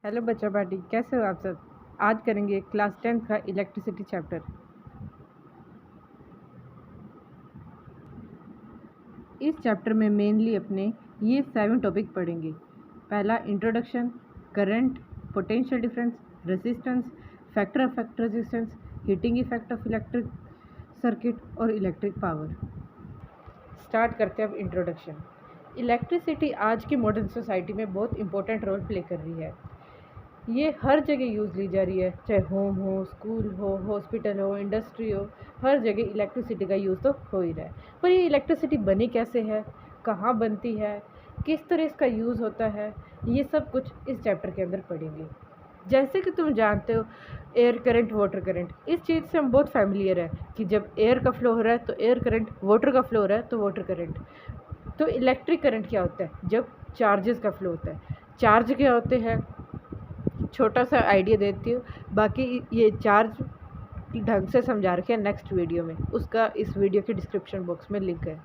Hello बच्चा party, कैसे हो आप सब। आज करेंगे क्लास 10th का इलेक्ट्रिसिटी चैप्टर। इस चैप्टर में मेनली अपने ये 7 टॉपिक पढ़ेंगे। पहला introduction, current, potential difference, resistance, factor of resistance, heating effect of electric circuit और इलेक्ट्रिक पावर। स्टार्ट करते हैं अब इंट्रोडक्शन। इलेक्ट्रिसिटी आज की मॉडर्न सोसाइटी में बहुत इंपॉर्टेंट रोल प्ले कर रही है। ये हर जगह यूज़ ली जा रही है, चाहे होम हो, स्कूल हो, हॉस्पिटल हो, इंडस्ट्री हो, हर जगह इलेक्ट्रिसिटी का यूज़ तो हो ही रहा है। पर ये इलेक्ट्रिसिटी बनी कैसे है, कहाँ बनती है, किस तरह इसका यूज़ होता है, ये सब कुछ इस चैप्टर के अंदर पढ़ेंगे। जैसे कि तुम जानते हो, एयर करंट, वाटर करंट, इस चीज़ से हम बहुत फैमिलियर है कि जब एयर का फ्लो हो रहा है तो एयर करंट, वाटर का फ्लो हो रहा है तो वाटर करंट। तो इलेक्ट्रिक करंट क्या होता है? जब चार्जेस का फ्लो होता है। चार्ज क्या होते हैं? छोटा सा आइडिया देती हूँ, बाकी ये चार्ज ढंग से समझा रखे हैं नेक्स्ट वीडियो में, उसका इस वीडियो के डिस्क्रिप्शन बॉक्स में लिंक है।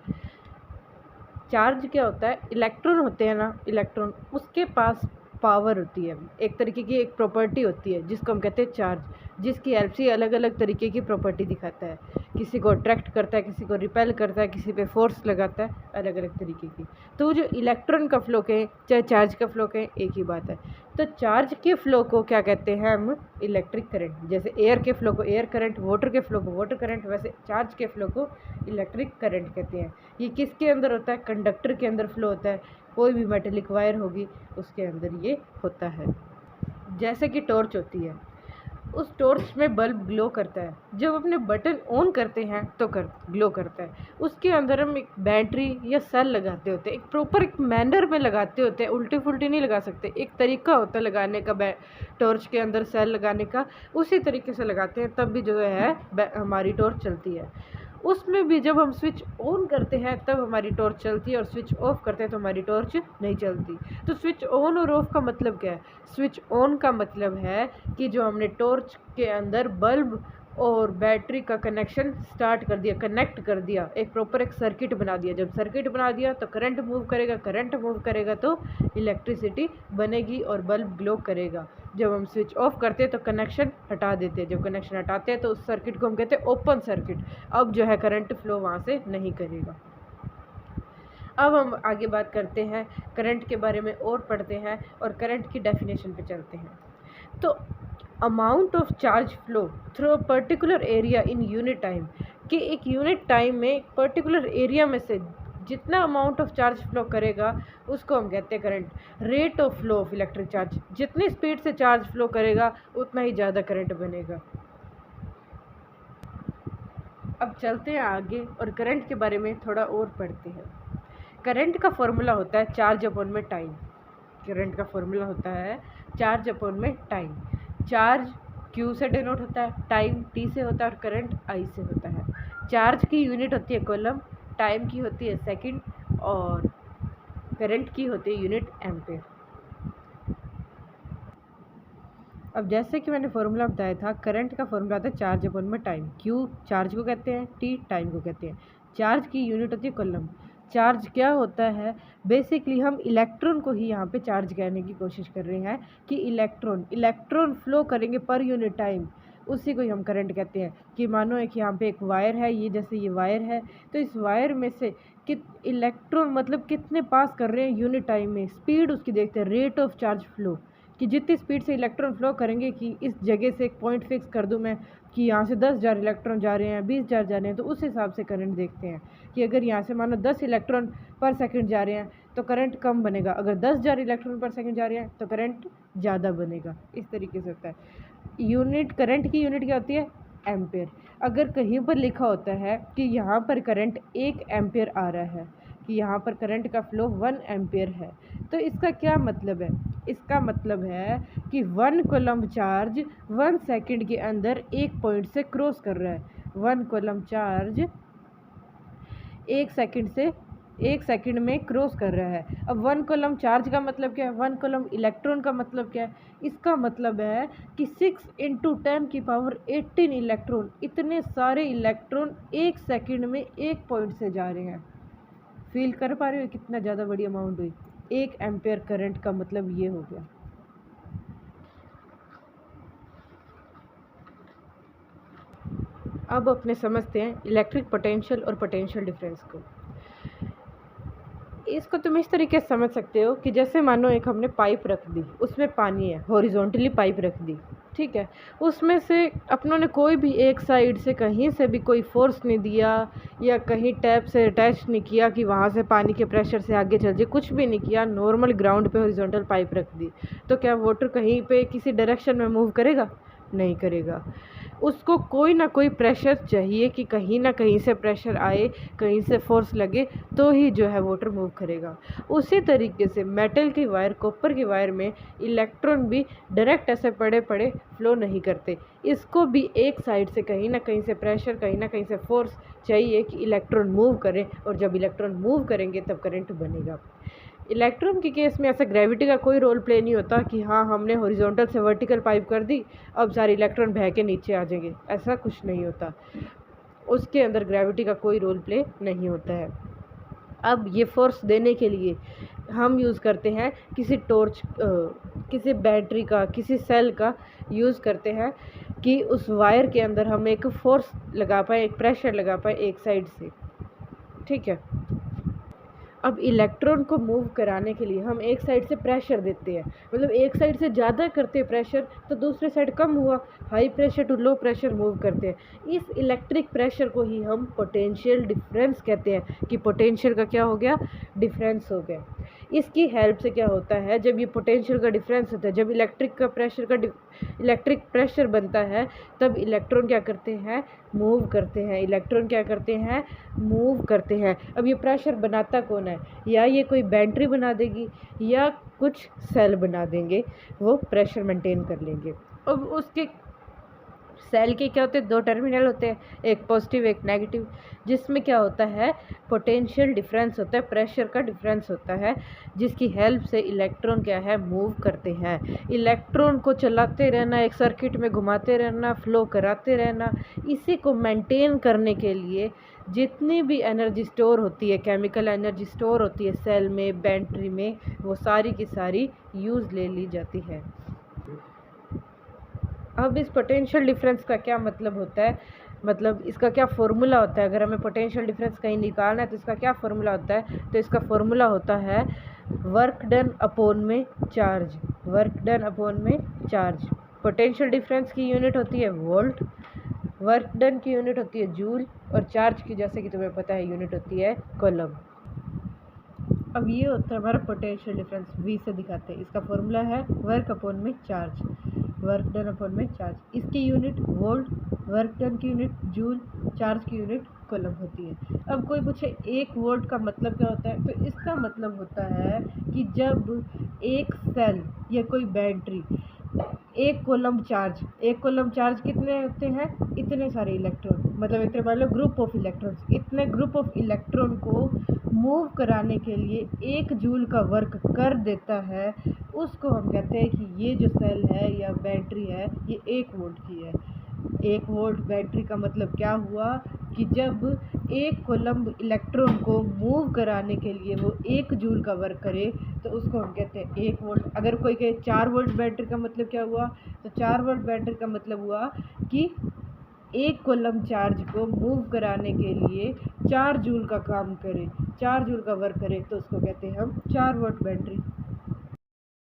चार्ज क्या होता है? इलेक्ट्रॉन होते हैं ना, इलेक्ट्रॉन, उसके पास पावर होती है, एक तरीके की एक प्रॉपर्टी होती है जिसको हम कहते हैं चार्ज, जिसकी हेल्प से अलग अलग तरीके की प्रॉपर्टी दिखाता है। किसी को अट्रैक्ट करता है, किसी को रिपेल करता है, किसी पे फोर्स लगाता है, अलग अलग तरीके की। तो जो इलेक्ट्रॉन का फ्लो कहें चाहे चार्ज का फ्लो कहें, एक ही बात है। तो चार्ज के फ्लो को क्या कहते हैं हम? Electric current. जैसे एयर के फ्लो को एयर करंट, वाटर के फ्लो को वाटर करंट, वैसे चार्ज के फ्लो को इलेक्ट्रिक करंट कहते हैं। ये किसके अंदर होता है? कंडक्टर के अंदर फ्लो होता है। कोई भी मेटेलिक वायर होगी उसके अंदर ये होता है। जैसे कि टॉर्च होती है, उस टॉर्च में बल्ब ग्लो करता है। जब अपने बटन ऑन करते हैं तो ग्लो करता है। उसके अंदर हम एक बैटरी या सेल लगाते होते हैं, एक प्रॉपर एक मैनर में लगाते होते हैं, उल्टी फुल्टी नहीं लगा सकते। एक तरीका होता है लगाने का, टॉर्च के अंदर सेल लगाने का, उसी तरीके से लगाते हैं, तब भी जो है हमारी टॉर्च चलती है। उसमें भी जब हम स्विच ऑन करते हैं तब हमारी टॉर्च चलती है, और स्विच ऑफ करते हैं तो हमारी टॉर्च नहीं चलती। तो स्विच ऑन और ऑफ का मतलब क्या है? स्विच ऑन का मतलब है कि जो हमने टॉर्च के अंदर बल्ब और बैटरी का कनेक्शन स्टार्ट कर दिया, कनेक्ट कर दिया, एक प्रॉपर एक सर्किट बना दिया। जब सर्किट बना दिया तो करंट मूव करेगा, करंट मूव करेगा तो इलेक्ट्रिसिटी बनेगी और बल्ब ग्लो करेगा। जब हम स्विच ऑफ करते हैं तो कनेक्शन हटा देते हैं, जब कनेक्शन हटाते हैं तो उस सर्किट को हम कहते हैं ओपन सर्किट। अब जो है करंट फ्लो वहाँ से नहीं करेगा। अब हम आगे बात करते हैं, करंट के बारे में और पढ़ते हैं और करंट की डेफिनेशन पे चलते हैं। तो amount of charge flow through a particular area in unit time, कि एक यूनिट टाइम में पर्टिकुलर एरिया में से जितना अमाउंट ऑफ चार्ज फ्लो करेगा उसको हम कहते हैं current. Rate of flow of electric charge, जितनी स्पीड से चार्ज फ्लो करेगा उतना ही ज़्यादा करंट बनेगा। अब चलते हैं आगे और करंट के बारे में थोड़ा और पढ़ते हैं। करंट का फॉर्मूला होता है चार्ज अपॉन में टाइम। करंट का फॉर्मूला होता है चार्ज अपॉन में टाइम। चार्ज Q से डिनोट होता है, टाइम T से होता है और करंट I से होता है। चार्ज की यूनिट होती है कूलम, टाइम की होती है सेकंड और करंट की होती है यूनिट एम्पेयर। अब जैसे कि मैंने फॉर्मूला बताया था, करंट का फॉर्मूला आता है चार्ज अपॉन में टाइम। Q चार्ज को कहते हैं, T टाइम को कहते हैं। चार्ज की यूनिट होती है कूलम। चार्ज क्या होता है? बेसिकली हम इलेक्ट्रॉन को ही यहाँ पे चार्ज कहने की कोशिश कर रहे हैं कि इलेक्ट्रॉन फ्लो करेंगे पर यूनिट टाइम, उसी को ही हम करंट कहते हैं। कि मानो एक यहाँ पे एक वायर है, ये जैसे ये वायर है, तो इस वायर में से इलेक्ट्रॉन मतलब कितने पास कर रहे हैं यूनिट टाइम में, स्पीड उसकी देखते हैं, रेट ऑफ चार्ज फ्लो, कि जितनी स्पीड से इलेक्ट्रॉन फ्लो करेंगे, कि इस जगह से एक पॉइंट फिक्स कर दूं मैं कि यहाँ से 10,000 इलेक्ट्रॉन जा रहे हैं, 20,000 जा रहे हैं, तो उस हिसाब से करंट देखते हैं। कि अगर यहाँ से मानो 10 इलेक्ट्रॉन पर सेकंड जा रहे हैं तो करंट कम बनेगा, अगर 10,000 इलेक्ट्रॉन पर सेकंड जा रहे हैं तो करंट ज़्यादा बनेगा। इस तरीके से होता है। यूनिट, करंट की यूनिट क्या होती है? एम्पेयर। अगर कहीं पर लिखा होता है कि यहाँ पर करंट 1 एम्पेयर आ रहा है, कि यहाँ पर करंट का फ्लो 1 एम्पेयर है, तो इसका क्या मतलब है? इसका मतलब है कि 1 कूलम्ब चार्ज 1 सेकंड के अंदर एक पॉइंट से क्रॉस कर रहा है। 1 कूलम्ब चार्ज एक सेकंड में क्रॉस कर रहा है। अब 1 कूलम्ब चार्ज का मतलब क्या है? 1 कूलम्ब इलेक्ट्रॉन का मतलब क्या है? इसका मतलब है कि 6 × 10⁻18 इलेक्ट्रॉन, इतने सारे इलेक्ट्रॉन एक सेकंड में एक पॉइंट से जा रहे हैं। फील कर पा रहे हो कितना ज़्यादा बड़ी अमाउंट हुई? 1 एम्पेयर करंट का मतलब ये हो गया। अब अपने समझते हैं इलेक्ट्रिक पोटेंशियल और पोटेंशियल डिफरेंस को। इसको तुम इस तरीके से समझ सकते हो कि जैसे मानो एक हमने पाइप रख दी, उसमें पानी है, हॉरिजॉन्टली पाइप रख दी, ठीक है। उसमें से अपनों ने कोई भी एक साइड से कहीं से भी कोई फोर्स नहीं दिया या कहीं टैप से अटैच नहीं किया कि वहाँ से पानी के प्रेशर से आगे चल जाए, कुछ भी नहीं किया, नॉर्मल ग्राउंड पे हॉरिजॉन्टल पाइप रख दी, तो क्या वाटर कहीं पे किसी डायरेक्शन में मूव करेगा? नहीं करेगा। उसको कोई ना कोई प्रेशर चाहिए कि कहीं ना कहीं से प्रेशर आए, कहीं से फोर्स लगे, तो ही जो है वाटर मूव करेगा। उसी तरीके से मेटल की वायर, कॉपर की वायर में इलेक्ट्रॉन भी डायरेक्ट ऐसे पड़े पड़े फ्लो नहीं करते। इसको भी एक साइड से कहीं ना कहीं से प्रेशर, कहीं ना कहीं से फोर्स चाहिए कि इलेक्ट्रॉन मूव करें, और जब इलेक्ट्रॉन मूव करेंगे तब करंट बनेगा। इलेक्ट्रॉन के केस में ऐसा ग्रेविटी का कोई रोल प्ले नहीं होता कि हाँ हमने हॉरिजॉन्टल से वर्टिकल पाइप कर दी, अब सारे इलेक्ट्रॉन बह के नीचे आ जाएंगे, ऐसा कुछ नहीं होता। उसके अंदर ग्रेविटी का कोई रोल प्ले नहीं होता है। अब ये फोर्स देने के लिए हम यूज़ करते हैं किसी टॉर्च, किसी बैटरी का, किसी सेल का यूज़ करते हैं कि उस वायर के अंदर हम एक फोर्स लगा पाए, एक प्रेशर लगा पाए एक साइड से, ठीक है। अब इलेक्ट्रॉन को मूव कराने के लिए हम एक साइड से प्रेशर देते हैं, मतलब एक साइड से ज़्यादा करते हैं प्रेशर तो दूसरे साइड कम हुआ, high pressure to low pressure move करते हैं। इस इलेक्ट्रिक प्रेशर को ही हम पोटेंशियल डिफरेंस कहते हैं कि पोटेंशियल का क्या हो गया? डिफरेंस हो गया। इसकी हेल्प से क्या होता है, जब ये पोटेंशियल का डिफरेंस होता है, जब इलेक्ट्रिक प्रेशर बनता है, तब इलेक्ट्रॉन क्या करते हैं? मूव करते हैं। इलेक्ट्रॉन क्या करते हैं? मूव करते हैं। अब ये प्रेशर बनाता कौन है? या ये कोई बैटरी बना देगी या कुछ सेल बना देंगे, वो प्रेशर मेंटेन कर लेंगे। अब उसके सेल के क्या होते हैं? दो टर्मिनल होते हैं, एक पॉजिटिव एक नेगेटिव, जिसमें क्या होता है? पोटेंशियल डिफरेंस होता है, प्रेशर का डिफरेंस होता है, जिसकी हेल्प से इलेक्ट्रॉन क्या है? मूव करते हैं। इलेक्ट्रॉन को चलाते रहना, एक सर्किट में घुमाते रहना, फ्लो कराते रहना, इसी को मेंटेन करने के लिए जितनी भी एनर्जी स्टोर होती है, केमिकल एनर्जी स्टोर होती है सेल में, बैटरी में, वो सारी की सारी यूज़ ले ली जाती है। अब इस पोटेंशियल डिफरेंस का क्या मतलब होता है, मतलब इसका क्या फॉर्मूला होता है? अगर हमें पोटेंशियल डिफरेंस कहीं निकालना है तो इसका क्या फॉर्मूला होता है? तो इसका फॉर्मूला होता है वर्क डन अपॉन में चार्ज। वर्क डन अपॉन में चार्ज। पोटेंशियल डिफरेंस की यूनिट होती है वोल्ट, वर्क डन की यूनिट होती है जूल, और चार्ज की, जैसे कि तुम्हें पता है, यूनिट होती है कूलम। अब ये होता है हमारा पोटेंशियल डिफरेंस, V से दिखाते हैं। इसका फॉर्मूला है वर्क अपॉन में चार्ज, वर्क डन अपॉन में चार्ज। इसकी यूनिट वोल्ट, वर्क डन की यूनिट जूल, चार्ज की यूनिट कूलम होती है। अब कोई पूछे 1 वोल्ट का मतलब क्या होता है, तो इसका मतलब होता है कि जब एक सेल या कोई बैटरी एक कूलम चार्ज कितने होते हैं? इतने सारे इलेक्ट्रॉन, मतलब इतने मान लो ग्रुप ऑफ इलेक्ट्रॉन्स, इतने ग्रुप ऑफ इलेक्ट्रॉन को मूव कराने के लिए 1 जूल का वर्क कर देता है। उसको हम कहते हैं कि ये जो सेल है या बैटरी है ये 1 वोल्ट की है। 1 वोल्ट बैटरी का मतलब क्या हुआ कि जब एक कोलम्ब इलेक्ट्रॉन को मूव कराने के लिए वो 1 जूल का वर्क करे तो उसको हम कहते हैं 1 वोल्ट। अगर कोई कहे 4 वोल्ट बैटरी का मतलब क्या हुआ, तो 4 वोल्ट बैटरी का मतलब हुआ कि 1 कोलम्ब चार्ज को मूव कराने के लिए 4 जूल का काम करे, 4 जूल का वर्क करे, तो उसको कहते हैं हम 4 वोल्ट बैटरी।